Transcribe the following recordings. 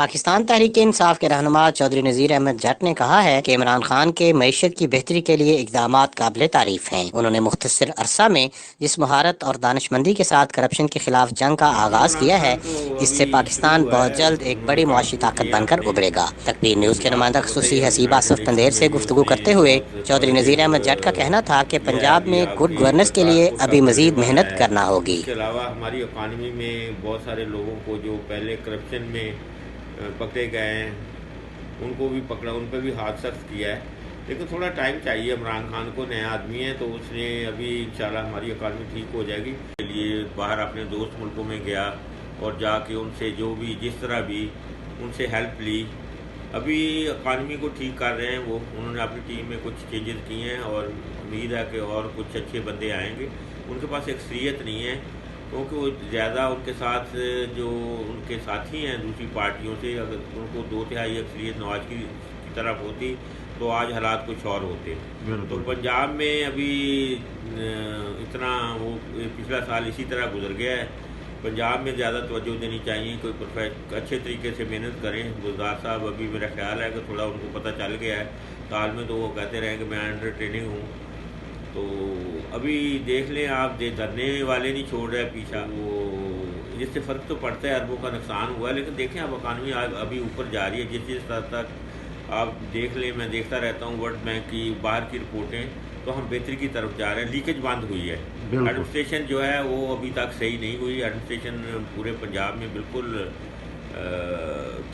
پاکستان تحریک انصاف کے رہنما چودھری نذیر احمد جٹ نے کہا ہے کہ عمران خان کے معیشت کی بہتری کے لیے اقدامات قابل تعریف ہیں۔ انہوں نے مختصر عرصہ میں جس مہارت اور دانش مندی کے ساتھ کرپشن کے خلاف جنگ کا آغاز عمران کیا ہے، خان تو اس سے ابھی شروع پاکستان ہوا بہت ہے، جلد ایک انہوں نے بڑی کام معاشی شروع طاقت کیے ہیں بن کر اپنے۔ ابھرے گا۔ تقریر نیوز کے آپ نمائندہ کو خصوصی بتائیے ابھی حسیبہ یونائٹڈ آصف نیشن پندیر میں سے بھی اس گفتگو نے کرتے ہوئے بہت چودھری نذیر پازیٹیو احمد جٹ کا کہنا تھا کہ کیا ہے، پنجاب ابھی میں آپ گڈ کی گورننس کے سرکار لیے کو ابھی سب کرنے مزید والا محنت ہے۔ کرنا ہوگی۔ اس کے علاوہ ہماری اکانومی میں بہت سارے لوگوں کو جو پہلے کرپشن میں پکڑے گئے ہیں، ان کو بھی پکڑا، ان پہ بھی ہاتھ سخت کیا ہے، لیکن تھوڑا ٹائم چاہیے عمران خان کو۔ نیا آدمی ہے تو اس نے ابھی انشاءاللہ ہماری اکانومی ٹھیک ہو جائے گی کے لیے باہر اپنے دوست ملکوں میں گیا اور جا کے ان سے جو بھی جس طرح بھی ان سے ہیلپ لی۔ ابھی اکانومی کو ٹھیک کر رہے ہیں وہ، انہوں نے اپنی ٹیم میں کچھ چینجز کیے ہیں اور امید ہے کہ اور کچھ اچھے بندے آئیں گے۔ ان کے پاس اکثریت نہیں ہے کیونکہ وہ زیادہ ان کے ساتھ جو ان کے ساتھی ہیں دوسری پارٹیوں سے، اگر ان کو 2/3 اکثریت نواز کی طرف ہوتی تو آج حالات کچھ اور ہوتے۔ تو پنجاب میں ابھی اتنا وہ پچھلا سال اسی طرح گزر گیا ہے۔ پنجاب میں زیادہ توجہ دینی چاہیے، کوئی اچھے طریقے سے محنت کریں۔ گلزار صاحب ابھی میرا خیال ہے کہ تھوڑا ان کو پتہ چل گیا ہے، سال میں تو وہ کہتے رہے کہ میں انڈر ٹریننگ ہوں۔ تو ابھی دیکھ لیں آپ، دھرنے والے نہیں چھوڑ رہے پیچھا، وہ جس سے فرق تو پڑتا ہے، اربوں کا نقصان ہوا ہے، لیکن دیکھیں اب اکانومی ابھی اوپر جا رہی ہے۔ جس حد تک آپ دیکھ لیں، میں دیکھتا رہتا ہوں ورلڈ بینک کی باہر کی رپورٹیں، تو ہم بہتری کی طرف جا رہے ہیں۔ لیکیج بند ہوئی ہے، ایڈمنسٹریشن جو ہے وہ ابھی تک صحیح نہیں ہوئی۔ ایڈمنسٹریشن پورے پنجاب میں بالکل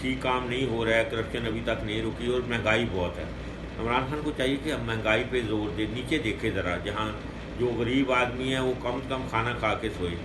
ٹھیک کام نہیں ہو رہا ہے، کرپشن ابھی تک نہیں رکی اور مہنگائی بہت ہے۔ عمران خان کو چاہیے کہ اب مہنگائی پہ زور دے، نیچے دیکھے ذرا، جہاں جو غریب آدمی ہے وہ کم سے کم کھانا کھا کے سوئے۔